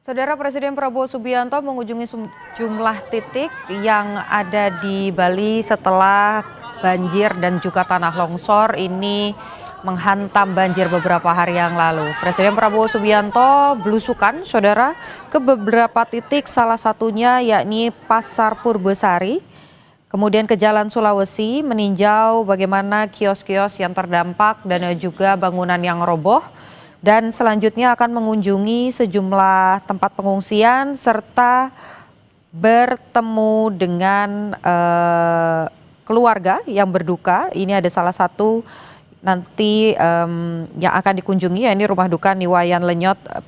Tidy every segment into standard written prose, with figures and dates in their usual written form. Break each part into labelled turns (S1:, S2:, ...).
S1: Saudara Presiden Prabowo Subianto mengunjungi sejumlah titik yang ada di Bali setelah banjir dan juga tanah longsor ini menghantam banjir beberapa hari yang lalu. Presiden Prabowo Subianto belusukan, saudara, ke beberapa titik, salah satunya yakni Pasar Purbesari, kemudian ke Jalan Sulawesi, meninjau bagaimana kios-kios yang terdampak dan juga bangunan yang roboh. Dan selanjutnya akan mengunjungi sejumlah tempat pengungsian serta bertemu dengan keluarga yang berduka. Ini ada salah satu nanti yang akan dikunjungi, ini rumah duka Niwayan Lenyot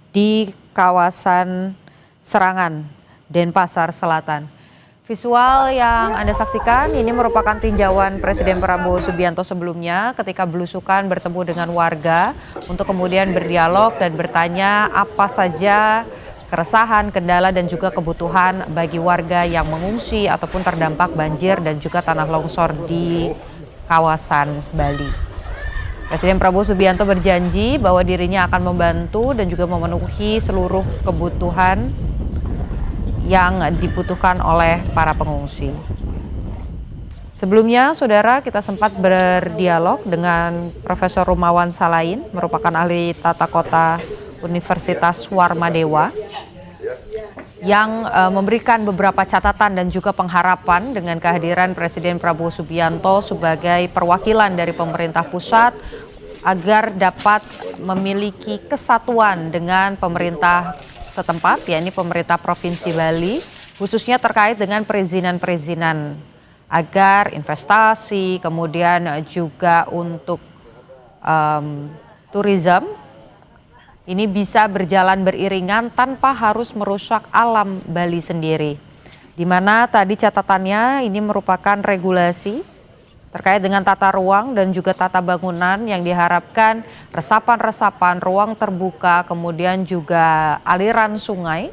S1: di kawasan Serangan, Denpasar Selatan. Visual yang Anda saksikan ini merupakan tinjauan Presiden Prabowo Subianto sebelumnya ketika belusukan bertemu dengan warga untuk kemudian berdialog dan bertanya apa saja keresahan, kendala dan juga kebutuhan bagi warga yang mengungsi ataupun terdampak banjir dan juga tanah longsor di kawasan Bali. Presiden Prabowo Subianto berjanji bahwa dirinya akan membantu dan juga memenuhi seluruh kebutuhan yang dibutuhkan oleh para pengungsi. Sebelumnya, saudara, kita sempat berdialog dengan Profesor Rumawan Salain, merupakan ahli tata kota Universitas Warmadewa, yang memberikan beberapa catatan dan juga pengharapan dengan kehadiran Presiden Prabowo Subianto sebagai perwakilan dari pemerintah pusat agar dapat memiliki kesatuan dengan pemerintah setempat, yakni pemerintah Provinsi Bali, khususnya terkait dengan perizinan-perizinan agar investasi, kemudian juga untuk tourism ini bisa berjalan beriringan tanpa harus merusak alam Bali sendiri. Di mana tadi catatannya ini merupakan regulasi terkait dengan tata ruang dan juga tata bangunan yang diharapkan resapan-resapan, ruang terbuka, kemudian juga aliran sungai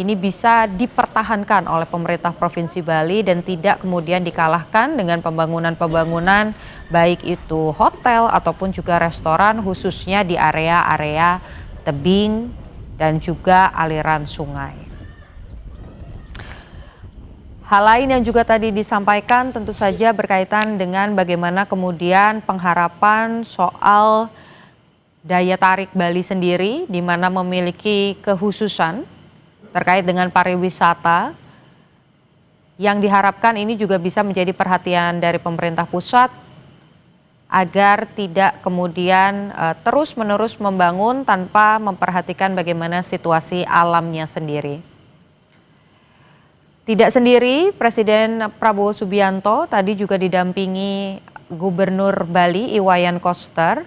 S1: ini bisa dipertahankan oleh pemerintah Provinsi Bali dan tidak kemudian dikalahkan dengan pembangunan-pembangunan baik itu hotel ataupun juga restoran khususnya di area-area tebing dan juga aliran sungai. Hal lain yang juga tadi disampaikan tentu saja berkaitan dengan bagaimana kemudian pengharapan soal daya tarik Bali sendiri di mana memiliki kekhususan terkait dengan pariwisata yang diharapkan ini juga bisa menjadi perhatian dari pemerintah pusat agar tidak kemudian terus-menerus membangun tanpa memperhatikan bagaimana situasi alamnya sendiri. Tidak sendiri, Presiden Prabowo Subianto tadi juga didampingi Gubernur Bali Iwayan Koster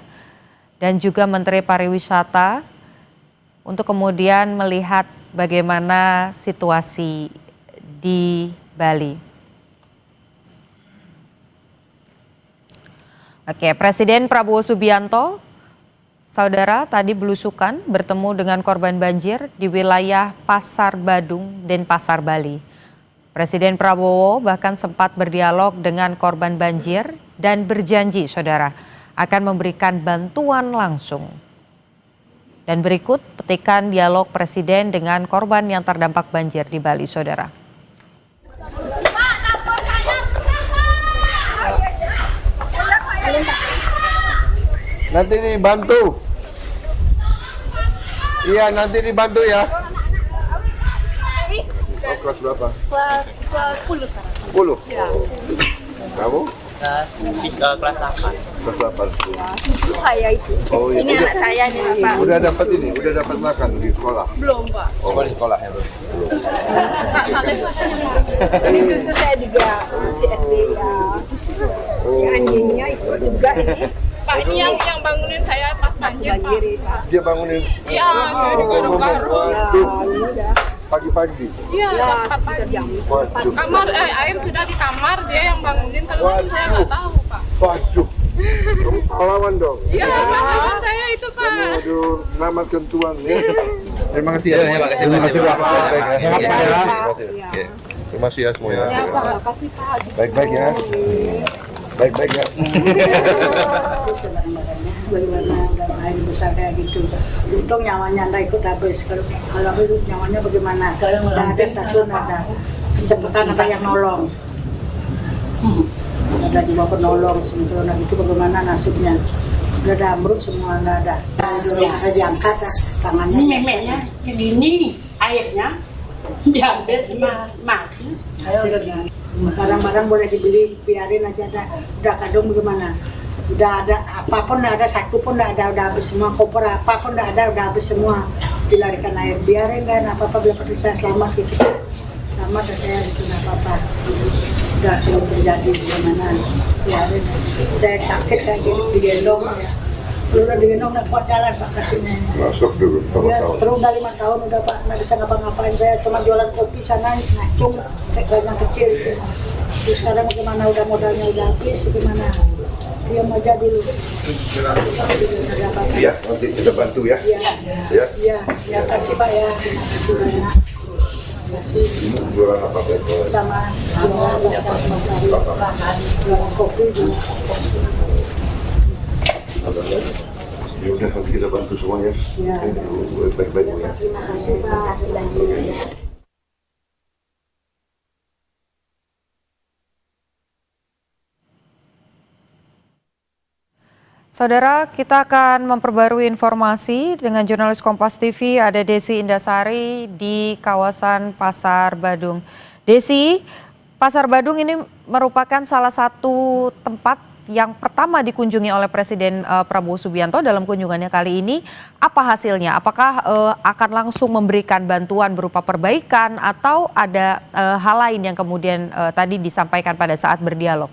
S1: dan juga Menteri Pariwisata untuk kemudian melihat bagaimana situasi di Bali. Oke, Presiden Prabowo Subianto, saudara, tadi belusukan bertemu dengan korban banjir di wilayah Pasar Badung, Denpasar, Bali. Presiden Prabowo bahkan sempat berdialog dengan korban banjir dan berjanji, saudara, akan memberikan bantuan langsung. Dan berikut petikan dialog Presiden dengan korban yang terdampak banjir di Bali, saudara.
S2: Nanti dibantu. Iya, nanti dibantu ya. Kelas berapa?
S3: Kelas 10 sekarang.
S2: 10?
S3: Ya.
S2: Kamu?
S4: Kelas 8.
S2: Kelas 8.
S3: Cucu saya itu.
S2: Oh iya.
S3: Ini anak saya nih, Pak.
S2: Udah dapat ini? Udah dapat makan di sekolah?
S3: Belum, Pak.
S4: Sekolah ya, Bos.
S3: Pak Saleh ini cucu saya juga masih SD ya. Yang anjingnya ikut juga ini.
S5: Pak, ini yang bangunin saya pas banjir, Pak.
S3: Banjir, Pak.
S2: Dia bangunin?
S5: Iya, saya digaruk-garuk.
S3: Ya,
S2: Waduh,
S3: ini udah.
S2: pagi-pagi?
S5: Iya,
S3: Ya,
S5: tempat
S3: sekitar
S5: pagi.
S3: jam
S2: Waduh.
S5: Kamar, air sudah di kamar, dia yang bangunin. Kalau saya nggak tahu, Pak.
S2: Waduh. Kamu pahlawan dong?
S5: Iya, teman saya itu, Pak.
S2: Waduh, selamatkan Tuhan ya. Terima kasih ya.
S4: Terima kasih,
S2: Terima
S4: Pak.
S2: kasih, Pak. Baik-baik ya.
S4: Sehat, Pak, ya.
S2: Terima kasih.
S3: Ya.
S2: Terima kasih ya semuanya.
S3: Ya, Pak. Makasih, Pak.
S2: Baik-baik ya. Baik-baik ya.
S3: Terus barang-barangnya bagaimana udah air besar kayak gitu. Untung nyawanya nggak ikut habis. Kalau habis nyawanya bagaimana? Nggak ada satu, nggak ada. Kecepatan ada yang nolong. Ada dibawa penolong sebetulnya itu bagaimana nasibnya? Udah ada ambruk semua nggak ada. Ada diangkat tangannya.
S6: Ini memeknya ini airnya diambil sama mati.
S3: Hasilnya barang-barang boleh dibeli, biarin aja udah kadung bagaimana, udah ada apapun, nggak ada satu pun nggak ada, udah habis semua, koper apapun nggak ada, udah habis semua, dilarikan air, biarin kan apa-apa bila perlu saya selamat gitu, selamat ya saya itu nggak apa-apa, udah belum terjadi bagaimana, biarin, saya sakit kayak gini digendong saya. Udah digendong nggak kuat jalan Pak kakinya.
S2: Masuk dulu.
S3: Ya seteru udah 5 tahun udah Pak, nggak bisa ngapa-ngapain, saya cuma jualan kopi sana ngacung kayak gajah kecil gitu. Terus sekarang bagaimana udah modalnya udah habis, bagaimana? Diam aja dulu. Ada apa-apa.
S2: Iya, nanti kita bantu ya.
S3: Iya,
S2: Ya.
S3: iya, ya kasih Pak ya, terima kasih banyak. Terima kasih
S2: Ini jualan apa Pak?
S3: sama jualan kopi juga.
S2: Ya udah nanti kita bantu semuanya.
S3: Ya.
S2: Baik-baik ya.
S3: Terima kasih Pak.
S1: Saudara, kita akan memperbarui informasi dengan jurnalis Kompas TV, ada Desi Indasari di kawasan Pasar Badung. Desi, Pasar Badung ini merupakan salah satu tempat yang pertama dikunjungi oleh Presiden Prabowo Subianto dalam kunjungannya kali ini. Apa hasilnya? Apakah akan langsung memberikan bantuan berupa perbaikan atau ada hal lain yang kemudian tadi disampaikan pada saat berdialog?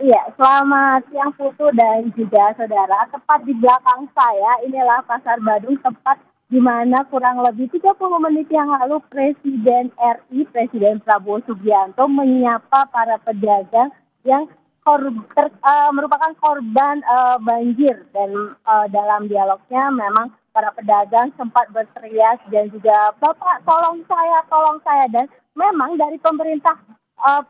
S7: Iya, selamat siang Putu dan juga saudara. Tepat di belakang saya, inilah Pasar Badung, tempat di mana kurang lebih 30 menit yang lalu Presiden RI, Presiden Prabowo Subianto menyapa para pedagang yang merupakan korban banjir. Dan dalam dialognya memang para pedagang sempat berteriak dan juga Bapak tolong saya. Dan memang dari pemerintah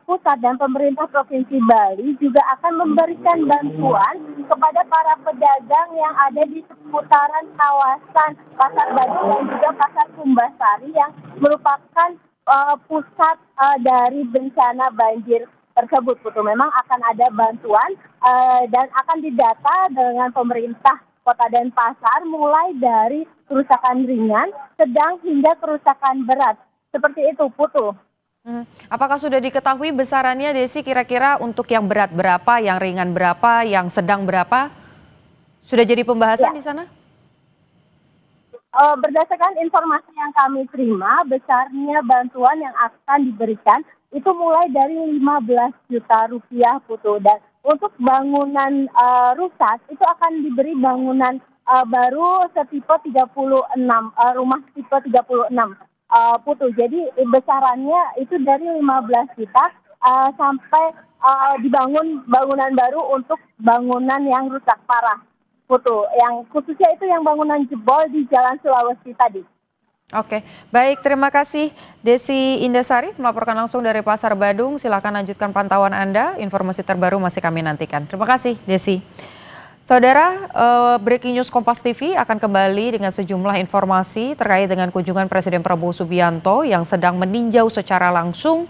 S7: pusat dan pemerintah Provinsi Bali juga akan memberikan bantuan kepada para pedagang yang ada di seputaran kawasan Pasar Badung dan juga Pasar Kumbasari yang merupakan pusat dari bencana banjir tersebut. Memang akan ada bantuan dan akan didata dengan pemerintah Kota Denpasar mulai dari kerusakan ringan, sedang hingga kerusakan berat. Seperti itu, Putu.
S1: Apakah sudah diketahui besarannya, Desi, kira-kira untuk yang berat berapa, yang ringan berapa, yang sedang berapa? Sudah jadi pembahasan di sana?
S7: Berdasarkan informasi yang kami terima, besarnya bantuan yang akan diberikan itu mulai dari 15 juta rupiah, Putu. Dan untuk bangunan rusak itu akan diberi bangunan baru setipe 36, rumah tipe 36. Putu. Jadi besarannya itu dari 15 juta sampai dibangun bangunan baru untuk bangunan yang rusak parah. Putu. Yang khususnya itu yang bangunan jebol di Jalan Sulawesi tadi.
S1: Oke, baik, terima kasih Desi Indasari melaporkan langsung dari Pasar Badung. Silakan lanjutkan pantauan Anda, informasi terbaru masih kami nantikan. Terima kasih Desi. Saudara, Breaking News Kompas TV akan kembali dengan sejumlah informasi terkait dengan kunjungan Presiden Prabowo Subianto yang sedang meninjau secara langsung